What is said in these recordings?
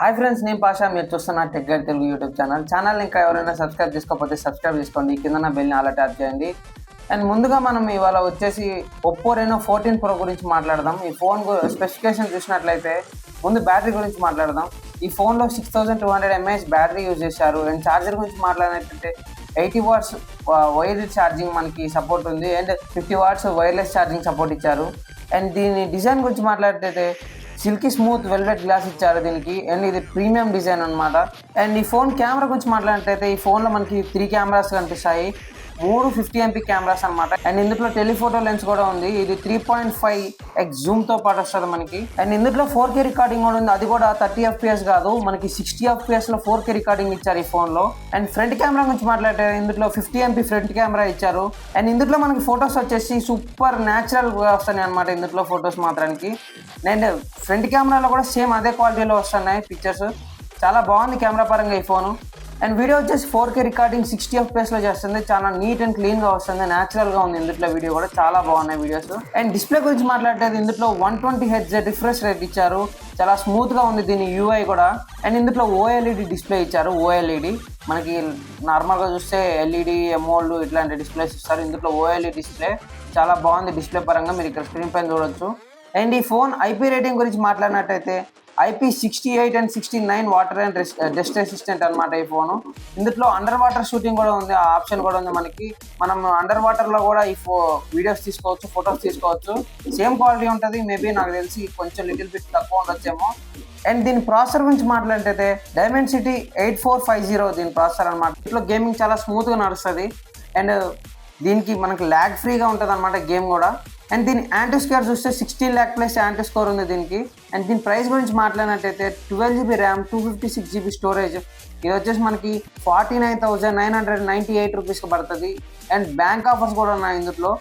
Hi friends, నేను పాషా. మీరు చూస్తున్న tech guide Telugu YouTube channel ఇంకా ఎవరైనా సబ్స్క్రైబ్ చేసుకోకపోతే సబ్స్క్రైబ్ చేసుకోండి. కింద నా బెల్ని అలా ట్యాప్ చేయండి. అండ్ ముందుగా మనం ఇవాళ వచ్చేసి ఒప్పో రెనో 14 ప్రో గురించి మాట్లాడదాం. ఈ ఫోన్ స్పెసిఫికేషన్ చూసినట్లయితే ముందు బ్యాటరీ గురించి మాట్లాడదాం. ఈ ఫోన్లో 6200 mAh బ్యాటరీ యూజ్ చేశారు. అండ్ ఛార్జర్ గురించి మాట్లాడినట్లయితే 80 వాట్స్ వైర్డ్ ఛార్జింగ్ మనకి సపోర్ట్ ఉంది. And 50 watts wireless charging support ఇచ్చారు. అండ్ దీని డిజైన్ గురించి మాట్లాడితే సిల్కీ స్మూత్ వెల్వెట్ గ్లాస్ ఇచ్చారు దీనికి. అండ్ ఇది ప్రీమియం డిజైన్ అనమాట. అండ్ ఈ ఫోన్ కెమెరా గురించి మాట్లాడినట్లయితే ఈ ఫోన్లో మనకి 3 కెమెరాస్ కనిపిస్తాయి. 3 50MP కెమెరాస్ అనమాట. అండ్ ఇందులో టెలిఫోటో లెన్స్ కూడా ఉంది. ఇది 3.5x జూమ్తో పాటు వస్తుంది మనకి. అండ్ ఇందులో 4K రికార్డింగ్ కూడా ఉంది. అది కూడా 30 FPS కాదు, మనకి 60 FPS లో 4K రికార్డింగ్ ఇచ్చారు ఈ ఫోన్లో. అండ్ ఫ్రంట్ కెమెరా గురించి మాట్లాడితే ఇందులో 50MP ఫ్రంట్ కెమెరా ఇచ్చారు. అండ్ ఇందులో మనకి ఫొటోస్ వచ్చేసి సూపర్ న్యాచురల్గా వస్తున్నాయి అనమాట ఇందులో ఫొటోస్ మాత్రానికి. అండ్ ఫ్రంట్ కెమెరాలో కూడా సేమ్ అదే క్వాలిటీలో వస్తున్నాయి పిక్చర్స్. చాలా బాగుంది కెమెరా పరంగా ఈ ఫోను. అండ్ వీడియో వచ్చేసి 4K రికార్డింగ్ 60 FPS చేస్తుంది. చాలా నీట్ అండ్ క్లీన్గా వస్తుంది, న్యాచురల్గా ఉంది ఇందులో. వీడియో కూడా చాలా బాగున్నాయి వీడియోస్. అండ్ డిస్ప్లే గురించి మాట్లాడితే ఇందులో 120Hz రిఫ్రెష్ రేట్ ఇచ్చారు. చాలా స్మూత్గా ఉంది దీని UI కూడా. అండ్ ఇందులో OLED డిస్ప్లే ఇచ్చారు. OLED మనకి నార్మల్గా చూస్తే LED, AMOLED ఇట్లాంటి డిస్ప్లేస్ ఇస్తారు. ఇందులో OLED డిస్ప్లే చాలా బాగుంది డిస్ప్లే పరంగా. మీరు ఇక్కడ స్క్రీన్ పైన చూడొచ్చు. అండ్ ఈ ఫోన్ IP రేటింగ్ గురించి మాట్లాడినట్టయితే IP68 and 69 water and dust resistant అనమాట ఈ ఫోను. ఇందులో అండర్ వాటర్ షూటింగ్ కూడా ఉంది, ఆ ఆప్షన్ కూడా ఉంది మనకి. మనం అండర్ వాటర్లో కూడా ఈ వీడియోస్ తీసుకోవచ్చు, ఫొటోస్ తీసుకోవచ్చు. సేమ్ క్వాలిటీ ఉంటుంది. మేబీ నాకు తెలిసి కొంచెం లిటిల్ బిట్ తక్కువ ఉండొచ్చేమో. అండ్ దీని ప్రాసెసర్ గురించి మాట్లాడితే Dimensity 8450 దీని ప్రాసెసర్ అనమాట. ఇంట్లో గేమింగ్ చాలా స్మూత్గా నడుస్తుంది. అండ్ దీనికి మనకి ల్యాగ్ ఫ్రీగా ఉంటుంది అనమాట గేమ్ కూడా. అండ్ దీని యాంటీ స్కోర్ చూస్తే 16 lakh+ యాంటీ స్కోర్ ఉంది దీనికి. అండ్ దీని ప్రైస్ గురించి మాట్లాడినట్టయితే 12GB ర్యామ్, 256GB స్టోరేజ్. ఇది వచ్చేసి మనకి 49,998 రూపీస్కి పడుతుంది. అండ్ బ్యాంక్ ఆఫర్స్ కూడా ఉన్నాయి ఇందులో.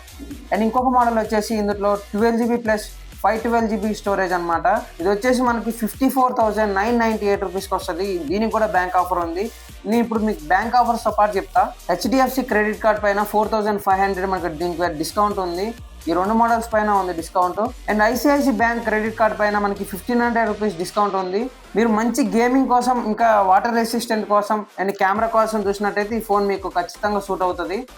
అండ్ ఇంకొక మోడల్ వచ్చేసి ఇందులో 12GB + 512GB స్టోరేజ్ అనమాట. ఇది వచ్చేసి మనకి 54,998 రూపీస్కి వస్తుంది. దీనికి కూడా బ్యాంక్ ఆఫర్ ఉంది. నేను ఇప్పుడు మీకు బ్యాంక్ ఆఫర్స్తో పాటు చెప్తా. HDFC క్రెడిట్ కార్డ్ పైన 4,500 మనకి దీనికి డిస్కౌంట్ ఉంది. ఈ 2 మోడల్స్ పైన ఉంది discount. And ICICI bank credit card పైన మనకి 1,500 రూపీస్ డిస్కౌంట్ ఉంది. మీరు మంచి గేమింగ్ కోసం, ఇంకా వాటర్ రెసిస్టెంట్ కోసం అండ్ కెమెరా కోసం చూసినట్టయితే ఈ ఫోన్ మీకు ఖచ్చితంగా సూట్ అవుతుంది.